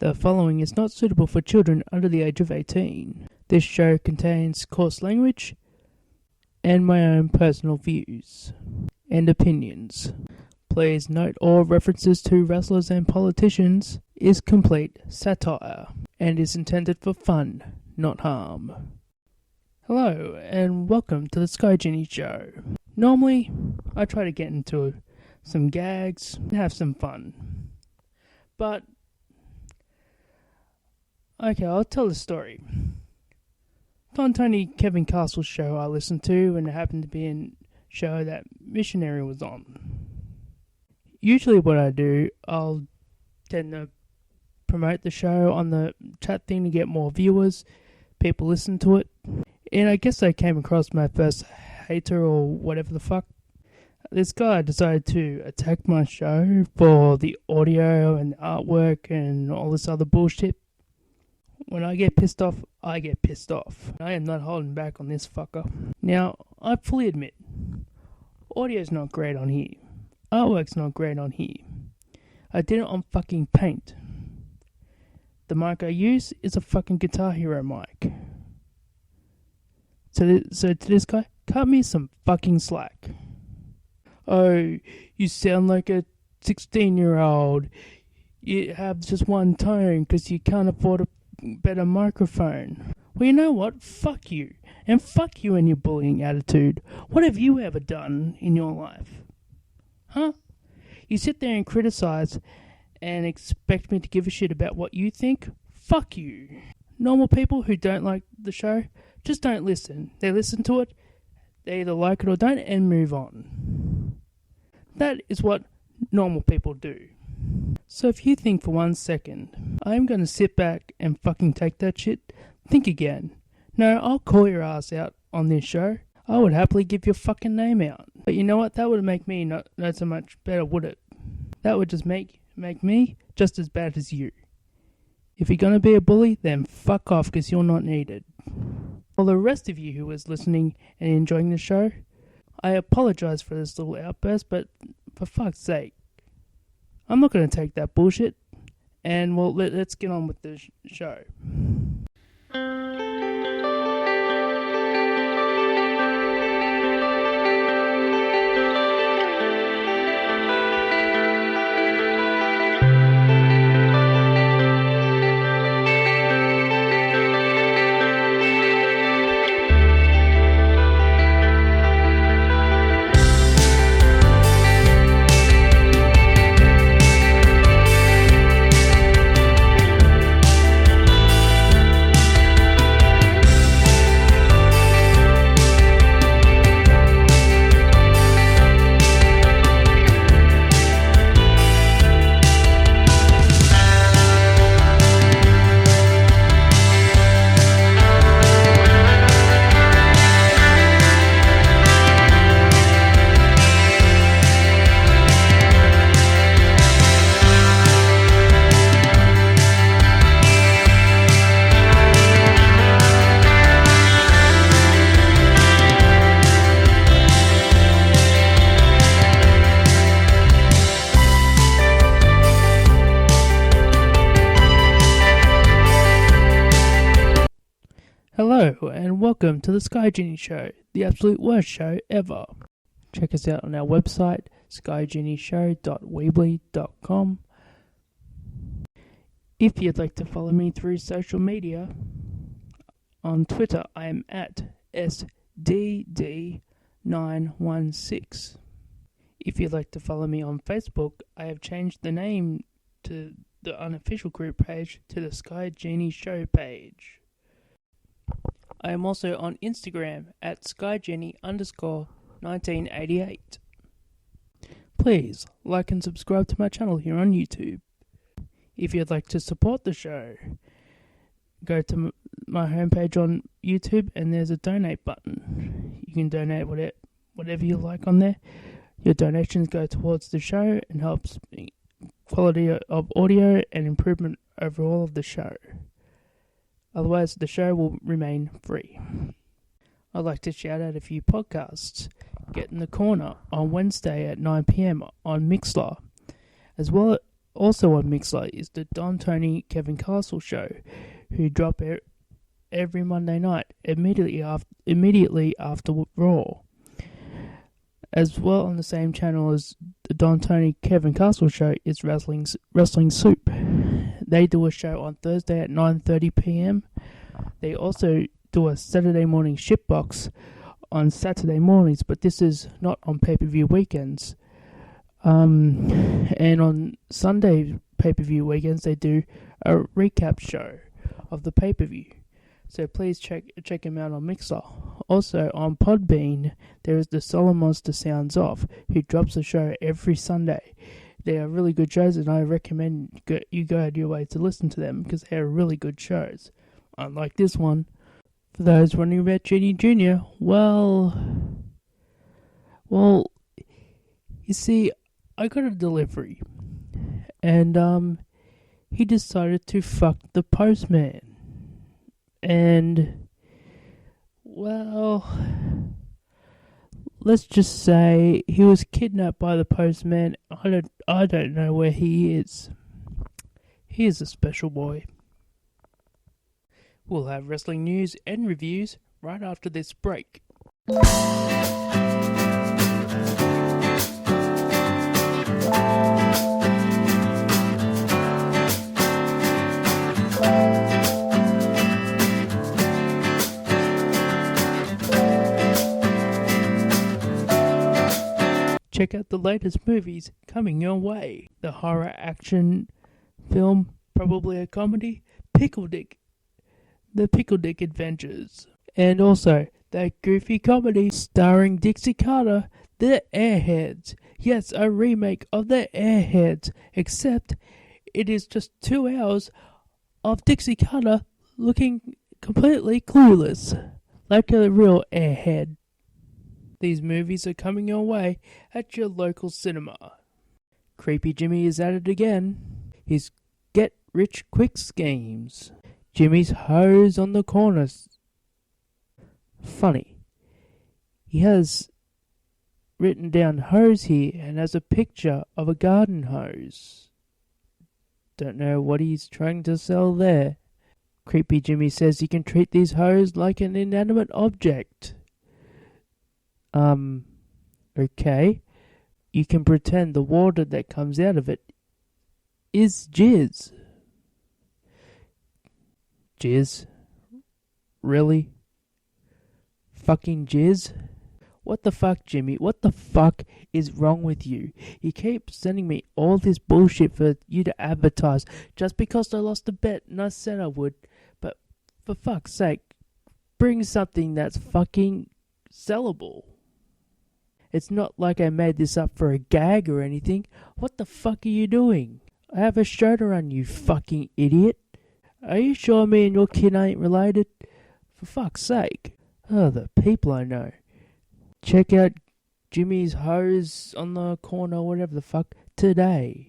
The following is not suitable for children under the age of 18. This show contains coarse language and my own personal views and opinions. Please note all references to wrestlers and politicians is complete satire and is intended for fun, not harm. Hello and welcome to the Sky Genie Show. Normally, I try to get into some gags and have some fun. But okay, I'll tell the story. On Tony Kevin Castle's show I listened to, and it happened to be a show that Missionary was on. Usually what I do, I'll tend to promote the show on the chat thing to get more viewers, people listen to it. And I guess I came across my first hater or whatever the fuck. This guy decided to attack my show for the audio and artwork and all this other bullshit. When I get pissed off, I get pissed off. I am not holding back on this fucker. Now, I fully admit, audio's not great on here. Artwork's not great on here. I did it on fucking Paint. The mic I use is a fucking Guitar Hero mic. So to this guy, cut me some fucking slack. Oh, you sound like a 16-year-old. You have just one tone because you can't afford a better microphone. Well, you know what? Fuck you. And fuck you and your bullying attitude. What have you ever done in your life? Huh? You sit there and criticize and expect me to give a shit about what you think? Fuck you. Normal people who don't like the show just don't listen. They listen to it, they either like it or don't, and move on. That is what normal people do. So if you think for 1 second, I'm going to sit back and fucking take that shit, think again. No, I'll call your ass out on this show. I would happily give your fucking name out. But you know what? That would make me not so much better, would it? That would just make me just as bad as you. If you're going to be a bully, then fuck off because you're not needed. For the rest of you who is listening and enjoying the show, I apologize for this little outburst, but for fuck's sake, I'm not going to take that bullshit. And well, let's get on with the show. Hello and welcome to the Sky Genie Show, the absolute worst show ever. Check us out on our website, skygenieshow.weebly.com. If you'd like to follow me through social media, on Twitter I am at SDD916. If you'd like to follow me on Facebook, I have changed the name to the unofficial group page to the Sky Genie Show page. I am also on Instagram at skygenie_1988. Please like and subscribe to my channel here on YouTube. If you'd like to support the show, go to my homepage on YouTube and there's a donate button. You can donate whatever you like on there. Your donations go towards the show and helps quality of audio and improvement overall of the show. Otherwise, the show will remain free. I'd like to shout out a few podcasts. Get in the Corner on Wednesday at 9 PM on Mixlr, as well Also on Mixlr is the Don Tony Kevin Castle show, who drop every Monday night immediately after Raw. As well on the same channel as the Don Tony Kevin Castle show is Wrestling Soup. They do a show on Thursday at 9:30 p.m. They also do a Saturday morning shitbox on Saturday mornings, but this is not on pay-per-view weekends. And on Sunday pay-per-view weekends, they do a recap show of the pay-per-view. So please check him out on Mixlr. Also on Podbean, there is the Solomonster Sounds off, who drops a show every Sunday. They are really good shows, and I recommend you go out of your way to listen to them because they are really good shows. Unlike this one. For those wondering about Genie Jr., well, you see, I got a delivery, and he decided to fuck the postman. And, well, let's just say he was kidnapped by the postman. I don't know where he is. He is a special boy. We'll have wrestling news and reviews right after this break. Check out the latest movies coming your way. The horror action film, probably a comedy, The Pickle Dick Adventures. And also, that goofy comedy starring Dixie Carter, The Airheads. Yes, a remake of The Airheads, except it is just 2 hours of Dixie Carter looking completely clueless, like a real airhead. These movies are coming your way at your local cinema. Creepy Jimmy is at it again. His get-rich-quick schemes. Jimmy's hose on the corners. Funny. He has written down hose here and has a picture of a garden hose. Don't know what he's trying to sell there. Creepy Jimmy says you can treat these hose like an inanimate object. Okay. You can pretend the water that comes out of it is jizz. Jizz? Really? Fucking jizz? What the fuck, Jimmy? What the fuck is wrong with you? You keep sending me all this bullshit for you to advertise just because I lost a bet and I said I would. But for fuck's sake, bring something that's fucking sellable. It's not like I made this up for a gag or anything. What the fuck are you doing? I have a show to run, you fucking idiot. Are you sure me and your kid ain't related? For fuck's sake. Oh, the people I know. Check out Jimmy's hose on the corner, whatever the fuck, today.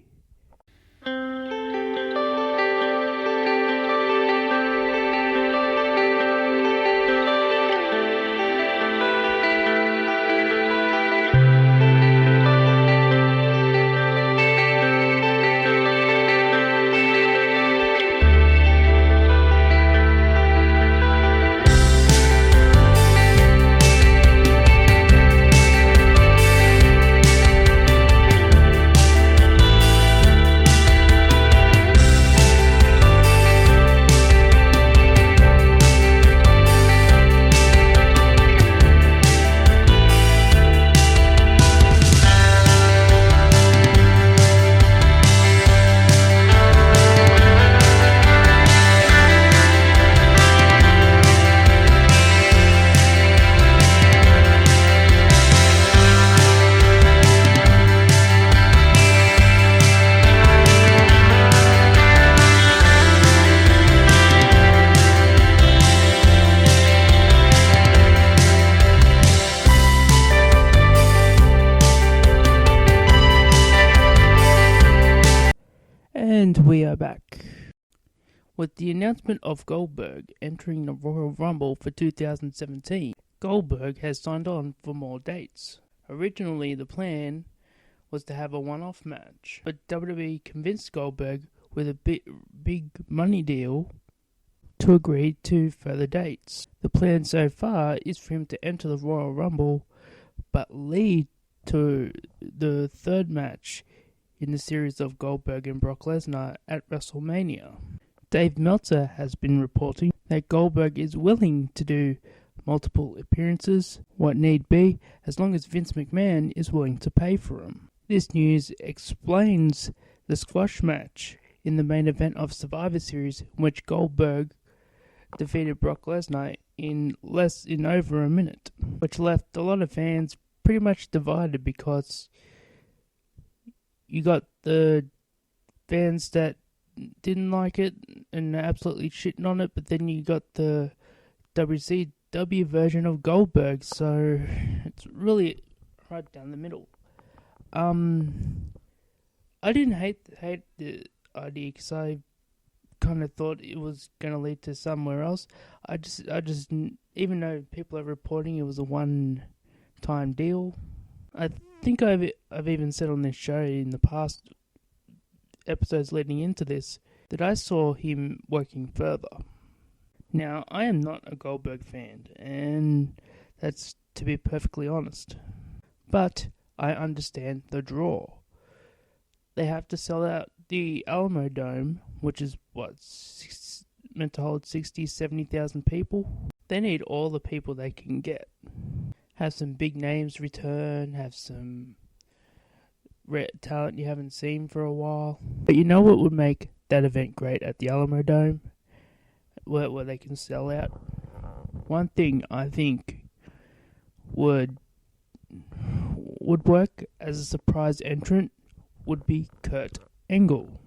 And we are back. With the announcement of Goldberg entering the Royal Rumble for 2017, Goldberg has signed on for more dates. Originally, the plan was to have a one-off match, but WWE convinced Goldberg with a big money deal to agree to further dates. The plan so far is for him to enter the Royal Rumble, but lead to the third match in the series of Goldberg and Brock Lesnar at WrestleMania. Dave Meltzer has been reporting that Goldberg is willing to do multiple appearances, what need be, as long as Vince McMahon is willing to pay for them. This news explains the squash match in the main event of Survivor Series, in which Goldberg defeated Brock Lesnar in over a minute, which left a lot of fans pretty much divided, because you got the fans that didn't like it and absolutely shitting on it, but then you got the WCW version of Goldberg, so it's really right down the middle. I didn't hate the idea, because I kind of thought it was going to lead to somewhere else. I just, even though people are reporting it was a one-time deal, I think I've even said on this show in the past episodes leading into this that I saw him working further. Now, I am not a Goldberg fan, and that's to be perfectly honest. But I understand the draw. They have to sell out the Alamo Dome, which is, meant to hold 60,000, 70,000 people. They need all the people they can get. Have some big names return, have some rare talent you haven't seen for a while. But you know what would make that event great at the Alamo Dome? Where they can sell out? One thing I think would work as a surprise entrant would be Kurt Angle.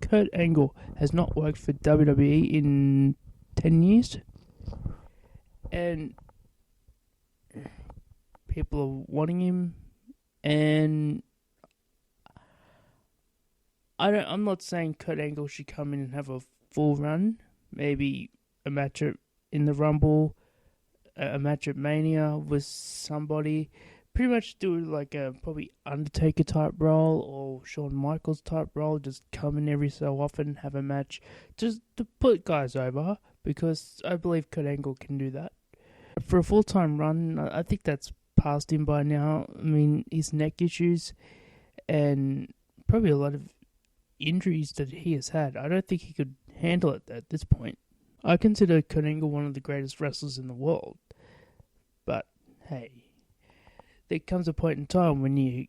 Kurt Angle has not worked for WWE in 10 years, and people are wanting him, and I'm not saying Kurt Angle should come in and have a full run, maybe a match in the Rumble, a match at Mania with somebody, pretty much do like a probably Undertaker type role or Shawn Michaels type role, just come in every so often, have a match, just to put guys over, because I believe Kurt Angle can do that. For a full-time run, I think that's past him by now. I mean, his neck issues and probably a lot of injuries that he has had, I don't think he could handle it at this point. I consider Kurt Angle one of the greatest wrestlers in the world, but hey, there comes a point in time when you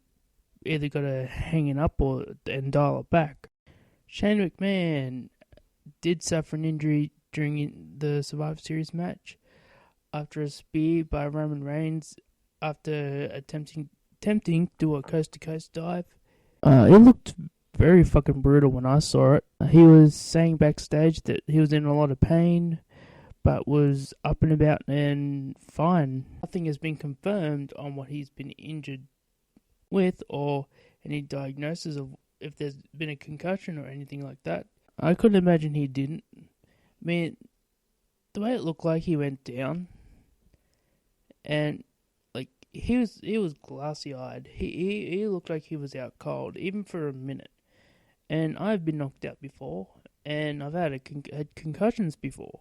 either got to hang it up and dial it back. Shane McMahon did suffer an injury during the Survivor Series match after a spear by Roman Reigns after attempting to do a coast-to-coast dive. It looked very fucking brutal when I saw it. He was saying backstage that he was in a lot of pain, but was up and about and fine. Nothing has been confirmed on what he's been injured with, or any diagnosis of if there's been a concussion or anything like that. I couldn't imagine he didn't. I mean, the way it looked like he went down, and like he was glassy-eyed. He looked like he was out cold, even for a minute. And I've been knocked out before, and I've had concussions before.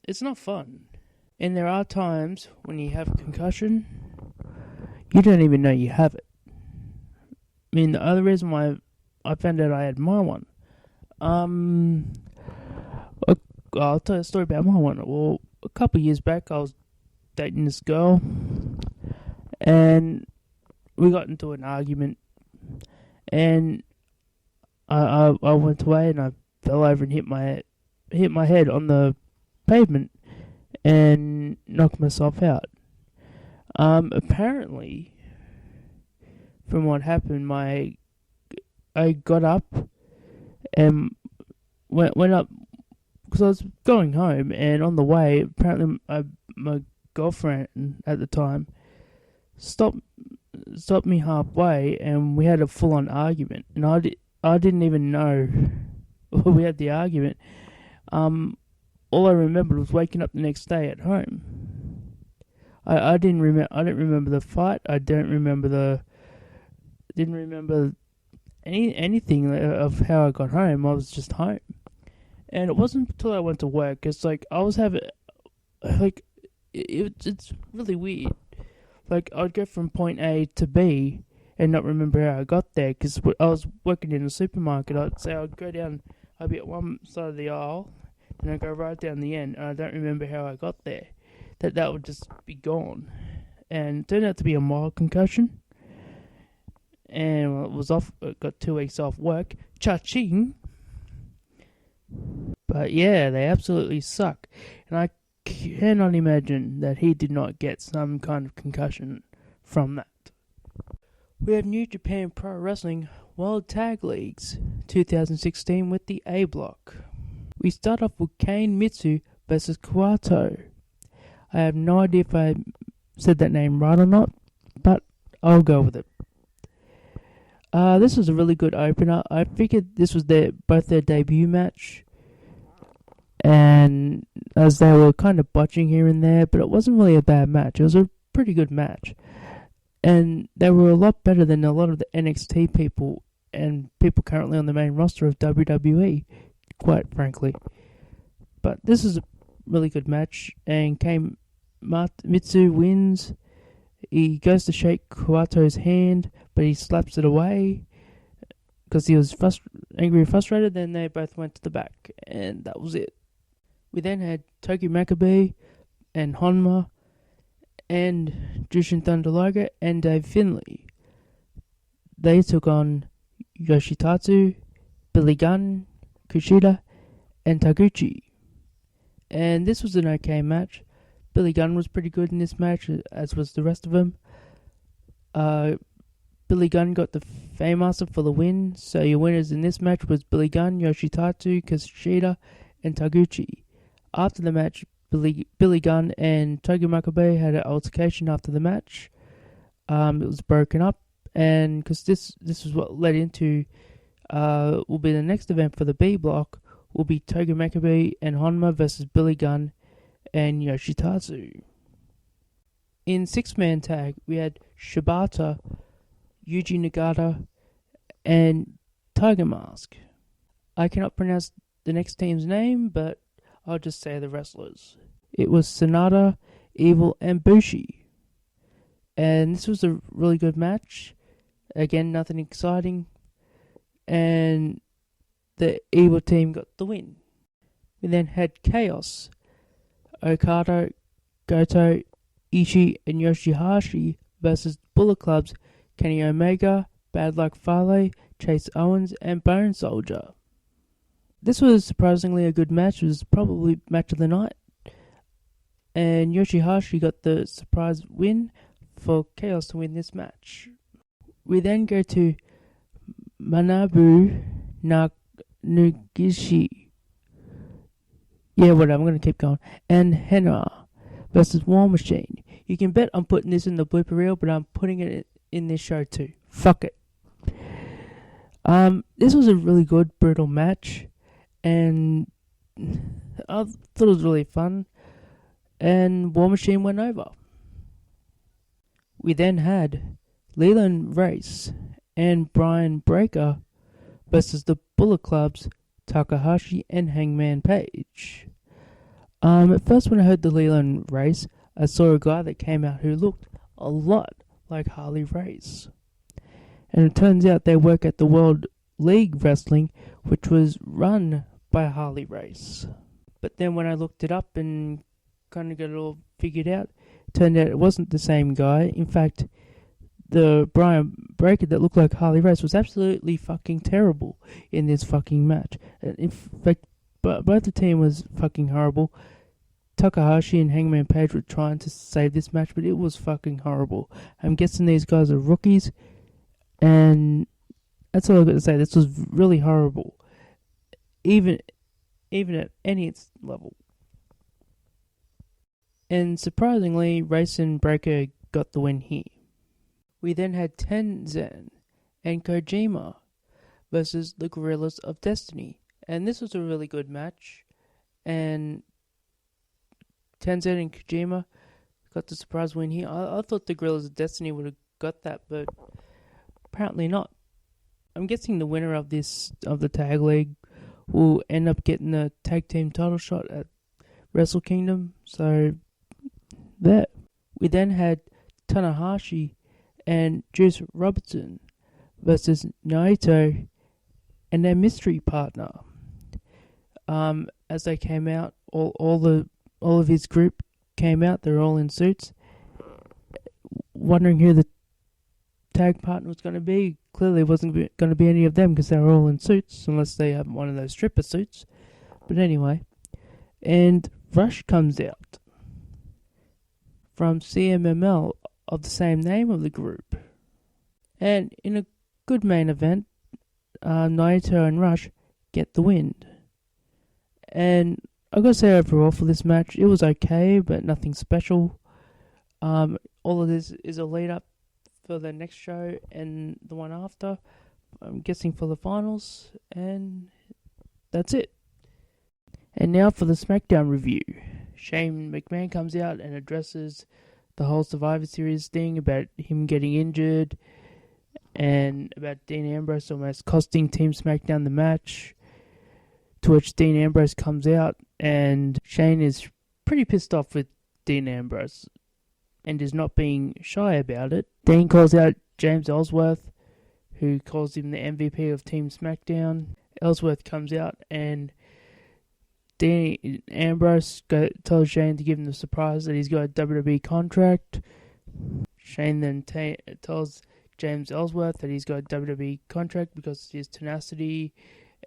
It's not fun. And there are times when you have a concussion, you don't even know you have it. I mean, the other reason why I found out I had my one, I'll tell you a story about my one. Well, a couple of years back, I was dating this girl, and we got into an argument, and I went away and I fell over and hit my head on the pavement and knocked myself out. Apparently, from what happened, I got up and went up because I was going home, and on the way, apparently my girlfriend at the time stopped me halfway, and we had a full-on argument, and I didn't even know we had the argument. All I remembered was waking up the next day at home. I didn't remember the fight. I don't remember didn't remember anything of how I got home. I was just home. And it wasn't until I went to work. It's like I was having, like, it's really weird. Like, I'd go from point A to B and not remember how I got there because I was working in a supermarket. I'd go down, I'd be at one side of the aisle, and I'd go right down the end, and I don't remember how I got there. That would just be gone. And it turned out to be a mild concussion. And it was off. Got 2 weeks off work. Cha-ching. But yeah, they absolutely suck. And I cannot imagine that he did not get some kind of concussion from that. We have New Japan Pro Wrestling World Tag Leagues 2016 with the A Block. We start off with Kane Mitsu versus Kawato. I have no idea if I said that name right or not, but I'll go with it. This was a really good opener. I figured this was both their debut match, and as they were kind of botching here and there, but it wasn't really a bad match. It was a pretty good match, and they were a lot better than a lot of the NXT people and people currently on the main roster of WWE, quite frankly. But this is a really good match, and Mitsu wins. He goes to shake Kawato's hand, but he slaps it away because he was angry and frustrated. Then they both went to the back, and that was it. We then had Togi Makabe and Honma and Jushin Thunder Liger and Dave Finlay. They took on Yoshitatsu, Billy Gunn, Kushida, and Taguchi. And this was an okay match. Billy Gunn was pretty good in this match, as was the rest of them. Billy Gunn got the Fameasser for the win, so your winners in this match was Billy Gunn, Yoshitatsu, Kushida, and Taguchi. After the match, Billy Gunn and Togi Makabe had an altercation after the match. It was broken up, and because this was what led into will be the next event for the B block, will be Togi Makabe and Honma versus Billy Gunn and Yoshitatsu. In 6-man tag, we had Shibata, Yuji Nagata, and Tiger Mask. I cannot pronounce the next team's name, but I'll just say the wrestlers. It was Sonata, Evil, and Bushi. And this was a really good match. Again, nothing exciting. And the Evil team got the win. We then had Chaos, Okada, Goto, Ishii, and Yoshihashi versus Bullet Club's Kenny Omega, Bad Luck Fale, Chase Owens, and Bone Soldier. This was surprisingly a good match. It was probably match of the night. And Yoshihashi got the surprise win for Chaos to win this match. We then go to Manabu Nugishi. Yeah, whatever, I'm going to keep going. And Henna versus War Machine. You can bet I'm putting this in the blooper reel, but I'm putting it in this show too. Fuck it. This was a really good, brutal match. And I thought it was really fun. And War Machine went over. We then had Leland Race and Brian Breaker versus the Bullet Club's Takahashi and Hangman Page. At first when I heard the Leland Race, I saw a guy that came out who looked a lot like Harley Race. And it turns out they work at the World League Wrestling, which was run by Harley Race. But then when I looked it up and kind of got it all figured out, it turned out it wasn't the same guy. In fact, the Brian Breaker that looked like Harley Race was absolutely fucking terrible in this fucking match. In fact, both the team was fucking horrible. Takahashi and Hangman Page were trying to save this match, but it was fucking horrible. I'm guessing these guys are rookies, and that's all I've got to say. This was really horrible, even at any level. And surprisingly, Race and Breaker got the win here. We then had Tenzan and Kojima versus the Gorillas of Destiny. And this was a really good match. And Tenzan and Kojima got the surprise win here. I thought the Gorillas of Destiny would have got that, but Apparently not. I'm guessing the winner of the tag league will end up getting the tag team title shot at Wrestle Kingdom. So there. We then had Tanahashi and Juice Robinson versus Naito and their mystery partner. As they came out, all of his group came out. They're all in suits, wondering who the tag partner was going to be. Clearly, it wasn't going to be any of them because they were all in suits, unless they have one of those stripper suits. But anyway, and Rush comes out from CMML of the same name of the group, and in a good main event, Naito and Rush get the win. And I gotta say, overall for this match, it was okay, but nothing special. All of this is a lead up for the next show and the one after. I'm guessing for the finals, and that's it. And now for the Smackdown review. Shane McMahon comes out and addresses the whole Survivor Series thing about him getting injured and about Dean Ambrose almost costing Team SmackDown the match. To which Dean Ambrose comes out, and Shane is pretty pissed off with Dean Ambrose and is not being shy about it. Dean calls out James Ellsworth, who calls him the MVP of Team SmackDown. Ellsworth comes out, and Dean Ambrose tells Shane to give him the surprise that he's got a WWE contract. Shane then tells James Ellsworth that he's got a WWE contract because of his tenacity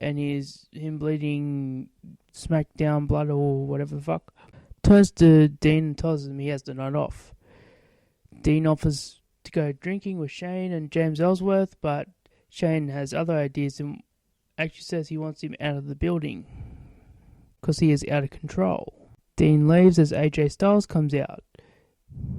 and him bleeding SmackDown blood or whatever the fuck. Turns to Dean and tells him he has the night off. Dean offers to go drinking with Shane and James Ellsworth, but Shane has other ideas and actually says he wants him out of the building because he is out of control. Dean leaves as AJ Styles comes out.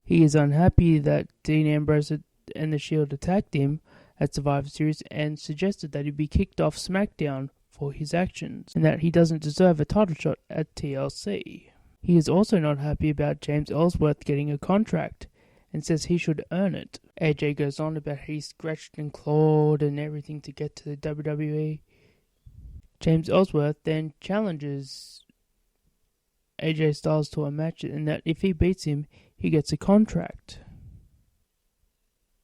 He is unhappy that Dean Ambrose and the Shield attacked him at Survivor Series and suggested that he be kicked off SmackDown for his actions and that he doesn't deserve a title shot at TLC. He is also not happy about James Ellsworth getting a contract and says he should earn it. AJ goes on about he scratched and clawed and everything to get to the WWE. James Ellsworth then challenges AJ Styles to a match and that if he beats him, he gets a contract.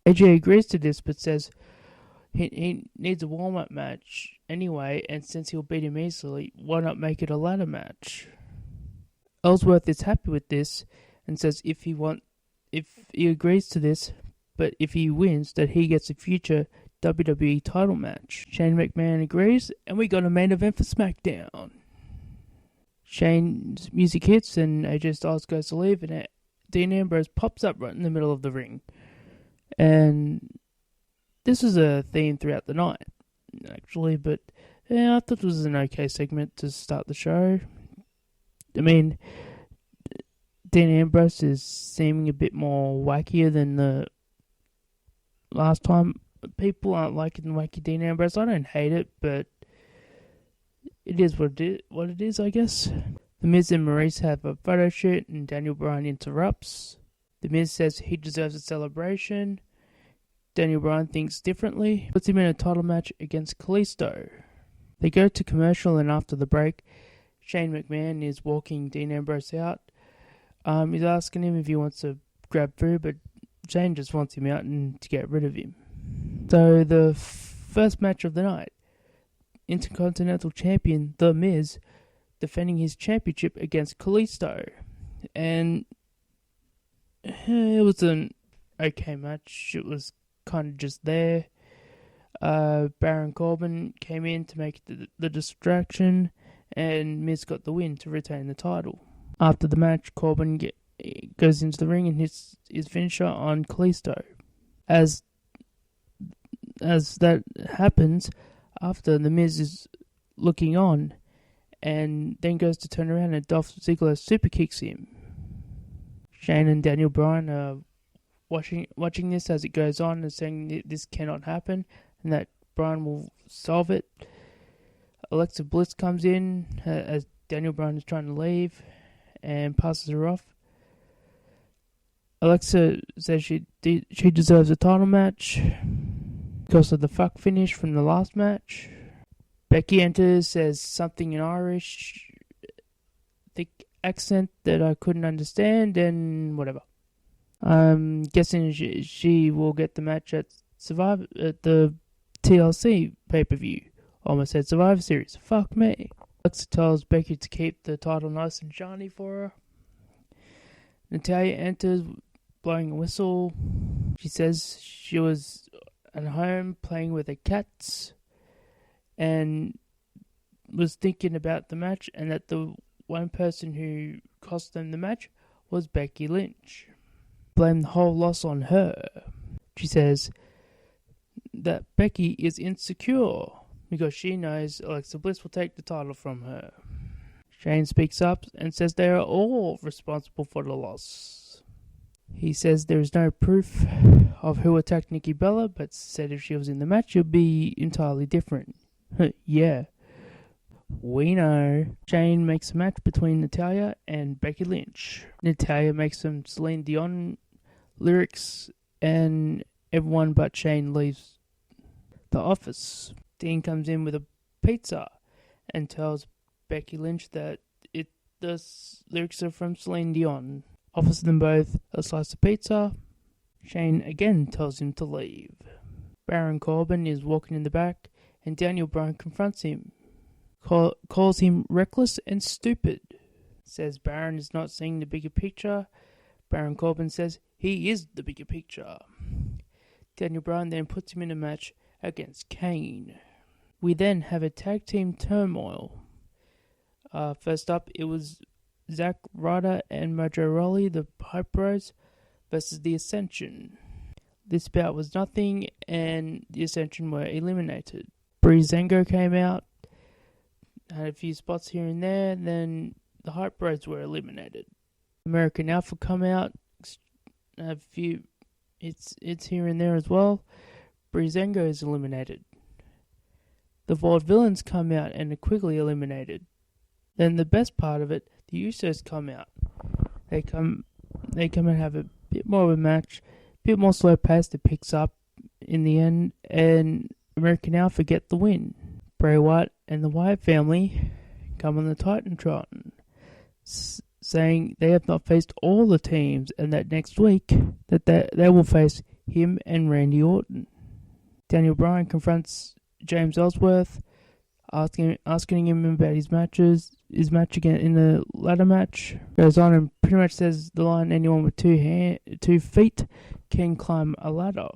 AJ agrees to this but says he needs a warm-up match anyway, and since he'll beat him easily, why not make it a ladder match? Ellsworth is happy with this and says if he agrees to this, but if he wins, that he gets a future WWE title match. Shane McMahon agrees, and we got a main event for SmackDown. Shane's music hits and AJ Styles goes to leave, and Dean Ambrose pops up right in the middle of the ring. And this is a theme throughout the night, actually, but yeah, I thought it was an okay segment to start the show. I mean, Dean Ambrose is seeming a bit more wackier than the last time. People aren't liking wacky Dean Ambrose. I don't hate it, but it is what it is, I guess. The Miz and Maurice have a photo shoot, and Daniel Bryan interrupts. The Miz says he deserves a celebration. Daniel Bryan thinks differently, puts him in a title match against Kalisto. They go to commercial, and after the break, Shane McMahon is walking Dean Ambrose out. He's asking him if he wants to grab food, but Shane just wants him out and to get rid of him. So the first match of the night, Intercontinental Champion The Miz defending his championship against Kalisto, and it was an okay match. It was kind of just there. Baron Corbin came in to make the distraction, and Miz got the win to retain the title. After the match, Corbin goes into the ring and hits his finisher on Kalisto. As that happens, after the Miz is looking on, and then goes to turn around and Dolph Ziggler super kicks him. Shane and Daniel Bryan are watching this as it goes on and saying that this cannot happen and that Bryan will solve it. Alexa Bliss comes in as Daniel Bryan is trying to leave and passes her off. Alexa says she deserves a title match. because of the fuck finish from the last match. Becky enters, says something in Irish, thick accent that I couldn't understand, and whatever. I'm guessing she will get the match at the TLC pay-per-view. Almost said Survivor Series. Fuck me. Alexa tells Becky to keep the title nice and shiny for her. Natalya enters, blowing a whistle. She says she was at home playing with her cats and was thinking about the match, and that the one person who cost them the match was Becky Lynch. Blame the whole loss on her. She says that Becky is insecure because she knows Alexa Bliss will take the title from her. Shane speaks up and says they are all responsible for the loss. He says there is no proof of who attacked Nikki Bella, but said if she was in the match, it would be entirely different. Yeah. We know. Shane makes a match between Natalya and Becky Lynch. Natalya makes some Celine Dion lyrics, and everyone but Shane leaves the office. Dean comes in with a pizza and tells Becky Lynch that the lyrics are from Celine Dion. Offers them both a slice of pizza. Shane again tells him to leave. Baron Corbin is walking in the back, and Daniel Bryan confronts him. Calls him reckless and stupid. Says Baron is not seeing the bigger picture. Baron Corbin says he is the bigger picture. Daniel Bryan then puts him in a match against Kane. We then have a tag team turmoil. First up, it was Zack Ryder and Mojo Rawley, the Hype Bros, versus the Ascension. This bout was nothing, and the Ascension were eliminated. Breezango came out, had a few spots here and there, then the Hype Bros were eliminated. American Alpha come out, have a few hits here and there as well. Breezango is eliminated. The Vaudevillains come out and are quickly eliminated. Then the best part of it, the Usos come out. They come and have a bit more of a match, a bit more slow paced. It picks up in the end, and American Alpha get the win. Bray Wyatt and the Wyatt family come on the Titantron, saying they have not faced all the teams, and that next week that they will face him and Randy Orton. Daniel Bryan confronts James Ellsworth, asking him about his match again in the ladder match. Goes on and pretty much says the line, anyone with 2 feet can climb a ladder.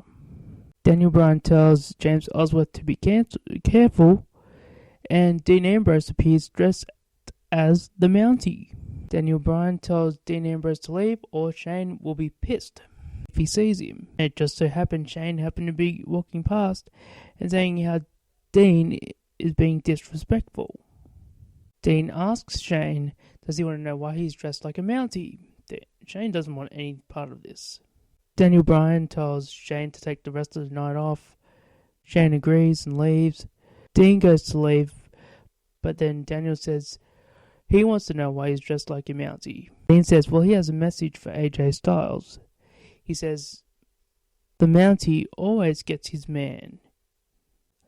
Daniel Bryan tells James Ellsworth to be careful, and Dean Ambrose appears dressed as the Mountie. Daniel Bryan tells Dean Ambrose to leave, or Shane will be pissed if he sees him. It just so happened Shane happened to be walking past and saying how Dean is being disrespectful. Dean asks Shane, does he want to know why he's dressed like a Mountie? Shane doesn't want any part of this. Daniel Bryan tells Shane to take the rest of the night off. Shane agrees and leaves. Dean goes to leave, but then Daniel says he wants to know why he's dressed like a Mountie. Dean says, well, he has a message for AJ Styles. He says, the Mountie always gets his man.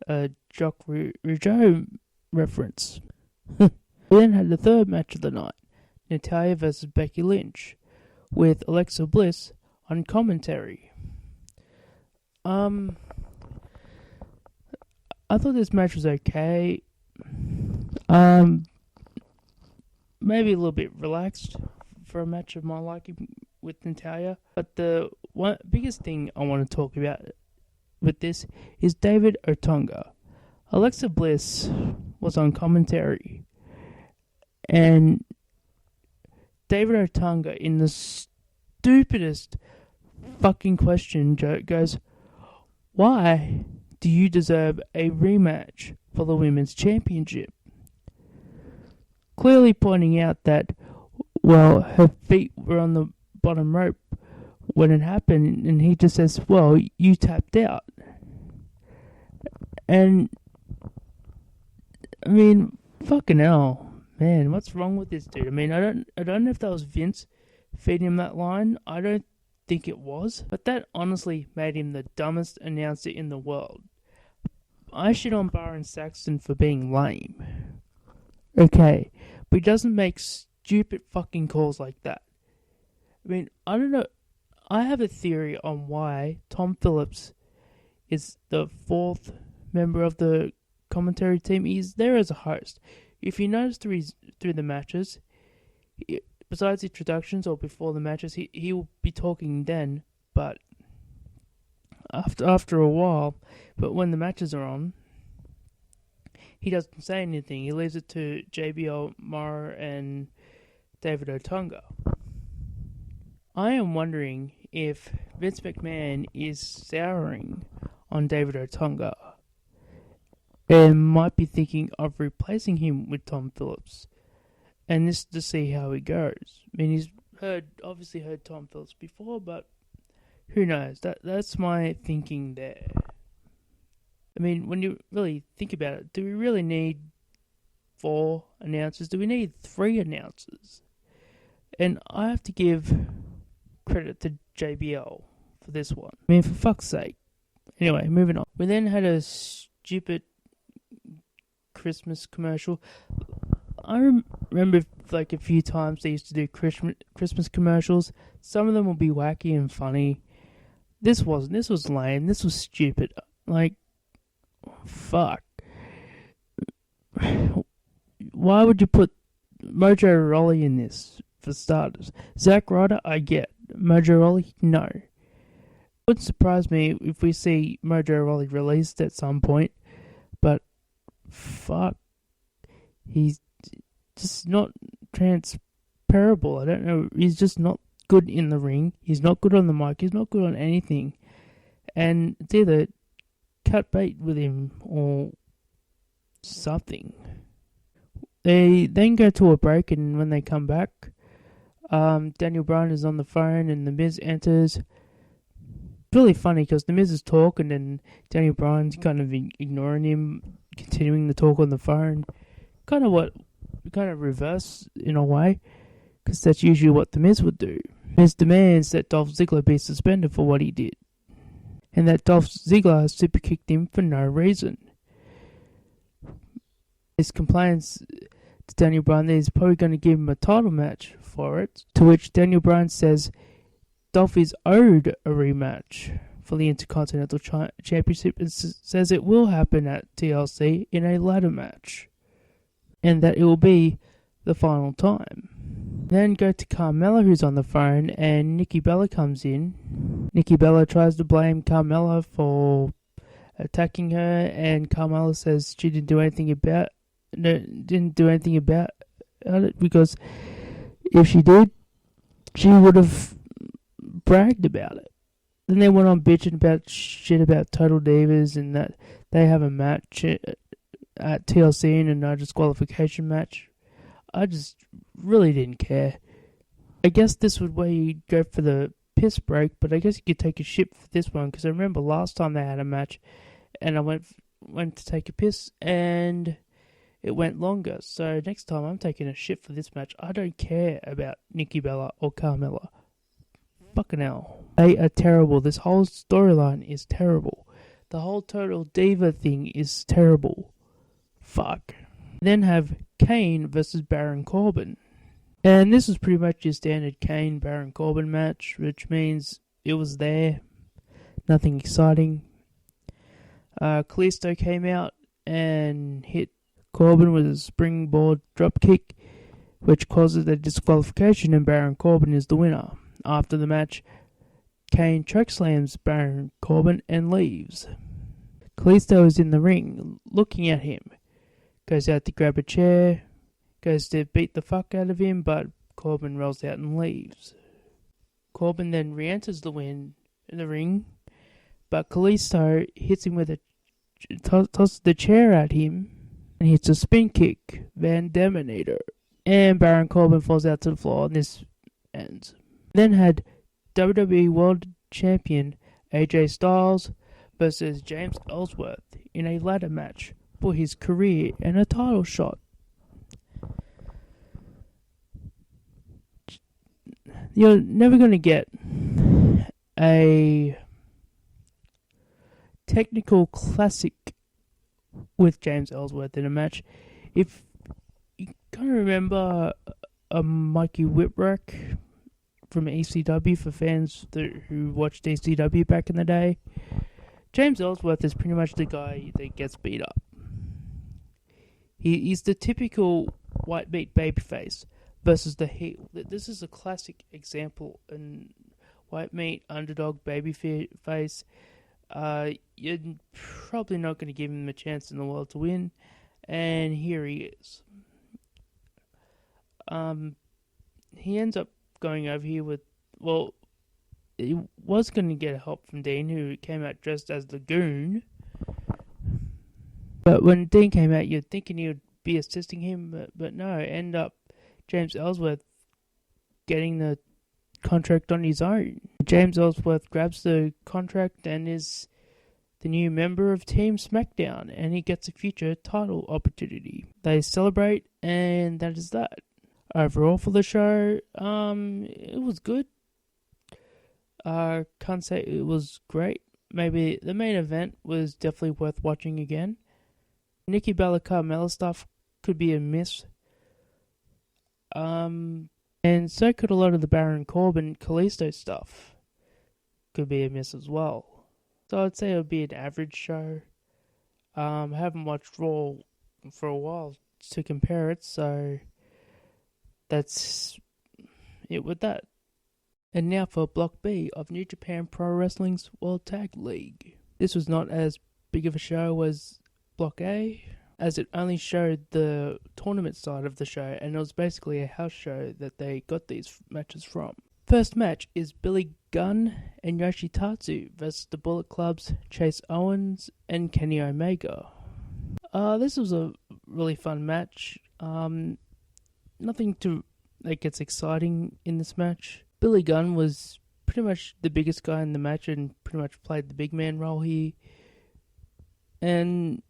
A Jock Rougeau reference. We then had the third match of the night, Natalya versus Becky Lynch, with Alexa Bliss on commentary. I thought this match was okay. Maybe a little bit relaxed for a match of my liking with Natalya. But the biggest thing I want to talk about with this is David Otunga. Alexa Bliss was on commentary, and David Otunga, in the stupidest fucking question, goes, why do you deserve a rematch for the Women's Championship? Clearly pointing out that, well, her feet were on the bottom rope when it happened, and he just says, well, you tapped out. And, I mean, fucking hell, man, what's wrong with this dude? I mean, I don't know if that was Vince feeding him that line. I don't think it was. But that honestly made him the dumbest announcer in the world. I shit on Byron Saxton for being lame. Okay, but he doesn't make stupid fucking calls like that. I mean, I don't know. I have a theory on why Tom Phillips is the fourth member of the commentary team. He's there as a host. If you notice through the matches, besides introductions or before the matches, he will be talking then, but after a while, but when the matches are on, he doesn't say anything. He leaves it to JBL, Morrow, and David Otunga. I am wondering if Vince McMahon is souring on David Otunga and might be thinking of replacing him with Tom Phillips, and this to see how he goes. I mean, he's obviously heard Tom Phillips before, but who knows? That's my thinking there. I mean, when you really think about it, do we really need 4 announcers? Do we need 3 announcers? And I have to give credit to JBL for this one. I mean, for fuck's sake. Anyway, moving on. We then had a stupid Christmas commercial. I remember like a few times they used to do Christmas commercials. Some of them will be wacky and funny. This wasn't. This was lame. This was stupid. Like, fuck. Why would you put Mojo Rawley in this, for starters? Zack Ryder, I get. Mojo Rawley, no. It wouldn't surprise me if we see Mojo Rawley released at some point, but fuck. He's just not transferable. I don't know. He's just not good in the ring. He's not good on the mic. He's not good on anything. And it's either cut bait with him or something. They then go to a break, and when they come back, Daniel Bryan is on the phone and The Miz enters. It's really funny because The Miz is talking and Daniel Bryan's kind of ignoring him, continuing to talk on the phone. Kind of reverse in a way, because that's usually what The Miz would do. Miz demands that Dolph Ziggler be suspended for what he did, and that Dolph Ziggler super kicked him for no reason. Miz complains to Daniel Bryan that he's probably going to give him a title match for it, to which Daniel Bryan says Dolph is owed a rematch for the Intercontinental Championship and says it will happen at TLC in a ladder match, and that it will be the final time. Then go to Carmella, who's on the phone, and Nikki Bella comes in. Nikki Bella tries to blame Carmella for attacking her, and Carmella says she didn't do anything about it, because if she did, she would have bragged about it. Then they went on bitching about shit about Total Divas and that they have a match at TLC in a disqualification match. I just really didn't care. I guess this was where you go for the piss break, but I guess you could take a shit for this one, because I remember last time they had a match and I went to take a piss and it went longer. So next time I'm taking a shit for this match. I don't care about Nikki Bella or Carmella. Fucking hell. They are terrible. This whole storyline is terrible. The whole Total Diva thing is terrible. Fuck. Then have Kane versus Baron Corbin. And this was pretty much your standard Kane Baron Corbin match, which means it was there. Nothing exciting. Kalisto came out and hit Corbin with a springboard dropkick, which causes a disqualification, and Baron Corbin is the winner. After the match, Kane chokeslams Baron Corbin and leaves. Kalisto is in the ring, looking at him. Goes out to grab a chair, goes to beat the fuck out of him, but Corbin rolls out and leaves. Corbin then re-enters the ring, but Kalisto hits him with tosses the chair at him, and hits a spin kick, Van Daminator. And Baron Corbin falls out to the floor, and this ends. Then had WWE World Champion AJ Styles versus James Ellsworth in a ladder match for his career and a title shot. You're never going to get a technical classic with James Ellsworth in a match. If you kind of remember Mikey Whipwreck from ECW, for fans who watched ECW back in the day, James Ellsworth is pretty much the guy that gets beat up. He's the typical white meat babyface versus the heel. This is a classic example in white meat underdog babyface. You're probably not going to give him a chance in the world to win, and here he is. He ends up going over here with, well, he was going to get help from Dean, who came out dressed as the Goon. But when Dean came out, you're thinking he would be assisting him, but no, end up James Ellsworth getting the contract on his own. James Ellsworth grabs the contract and is the new member of Team Smackdown, and he gets a future title opportunity. They celebrate, and that is that. Overall for the show, it was good. Can't say it was great. Maybe the main event was definitely worth watching again. Nikki Bella Carmella stuff could be a miss. And so could a lot of the Baron Corbin Kalisto stuff. Could be a miss as well. So I'd say it would be an average show. I haven't watched Raw for a while to compare it, so that's it with that. And now for Block B of New Japan Pro Wrestling's World Tag League. This was not as big of a show as Block A, as it only showed the tournament side of the show, and it was basically a house show that they got these matches from. First match is Billy Gunn and Yoshitatsu versus the Bullet Club's Chase Owens and Kenny Omega. This was a really fun match. Nothing that gets exciting in this match. Billy Gunn was pretty much the biggest guy in the match and pretty much played the big man role here. And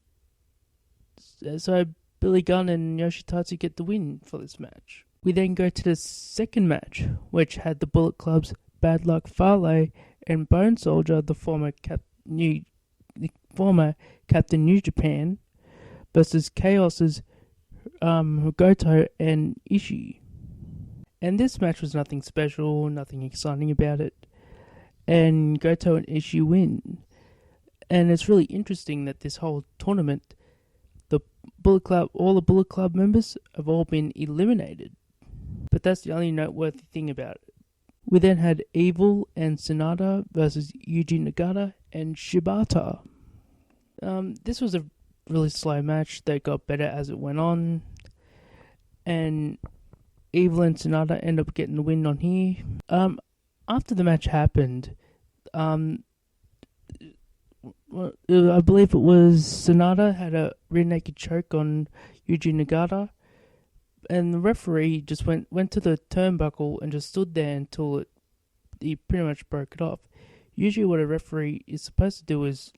so Billy Gunn and Yoshitatsu get the win for this match. We then go to the second match, which had the Bullet Club's Bad Luck Fale and Bone Soldier, the former Captain New Japan, versus Chaos's Goto and Ishii. And this match was nothing special, nothing exciting about it. And Goto and Ishii win. And it's really interesting that this whole tournament, all the Bullet Club members have all been eliminated. But that's the only noteworthy thing about it. We then had Evil and Sonata versus Yuji Nagata and Shibata. This was a really slow match that got better as it went on. And Evil and Sonata end up getting the win on here. After the match happened, I believe it was Sonata had a rear naked choke on Yuji Nagata, and the referee just went to the turnbuckle and just stood there until he pretty much broke it off. Usually what a referee is supposed to do is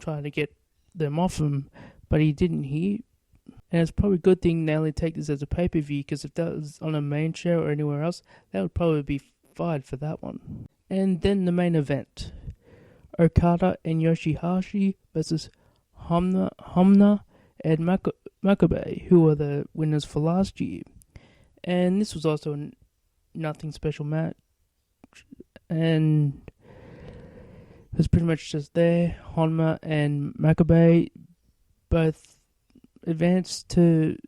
try to get them off him, but he didn't here. And it's probably a good thing they only take this as a pay-per-view, because if that was on a main show or anywhere else, that would probably be fired for that one. And then the main event. Okada and Yoshihashi versus Hamna and Makabe, who were the winners for last year. And this was also a nothing special match. And it was pretty much just there. Honma and Makabe both advanced to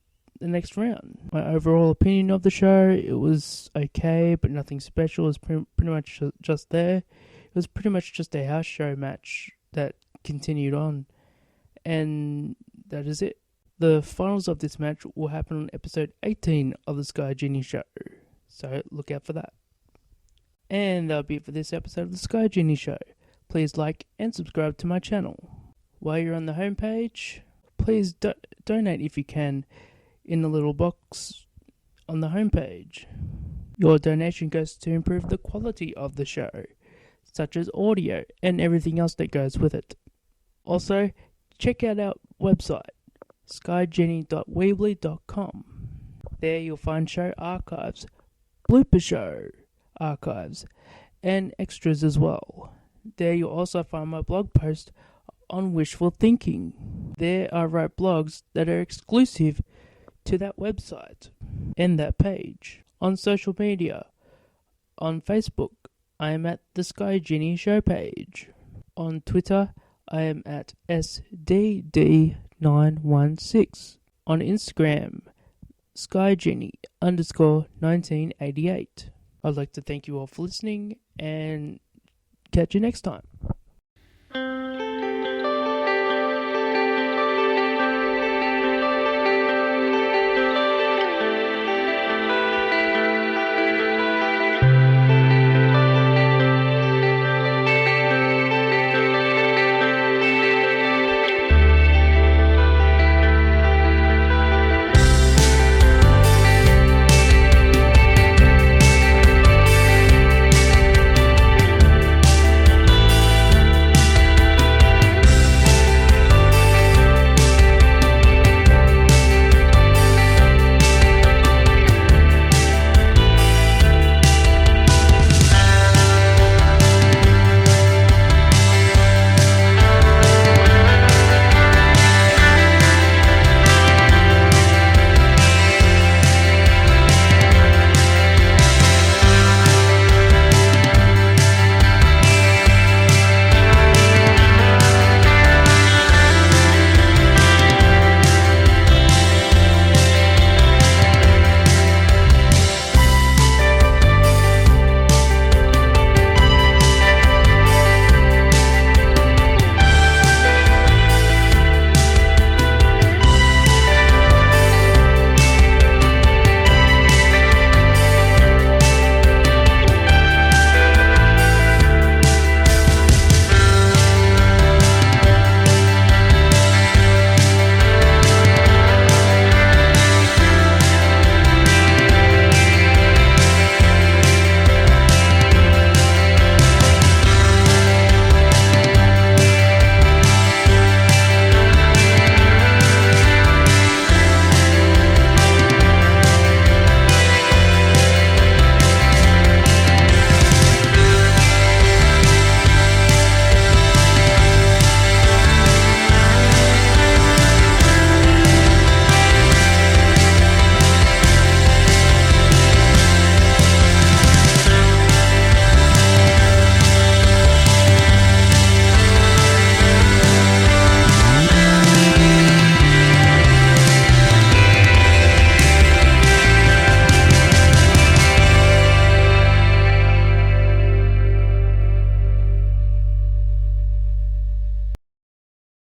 the next round. My overall opinion of the show, it was okay, but nothing special. It was pretty much just there. It was pretty much just a house show match that continued on. And that is it. The finals of this match will happen on episode 18 of the Sky Genie Show. So look out for that. And that'll be it for this episode of the Sky Genie Show. Please like and subscribe to my channel. While you're on the homepage, please donate if you can in the little box on the homepage. Your donation goes to improve the quality of the show, such as audio and everything else that goes with it. Also, check out our website, skygenie.weebly.com. There you'll find show archives, blooper show archives, and extras as well. There you'll also find my blog post on wishful thinking. There I write blogs that are exclusive to that website and that page. On social media, on Facebook, I am at the Sky Genie Show page. On Twitter, I am at SDD916. On Instagram, SkyGenie_1988. I'd like to thank you all for listening and catch you next time.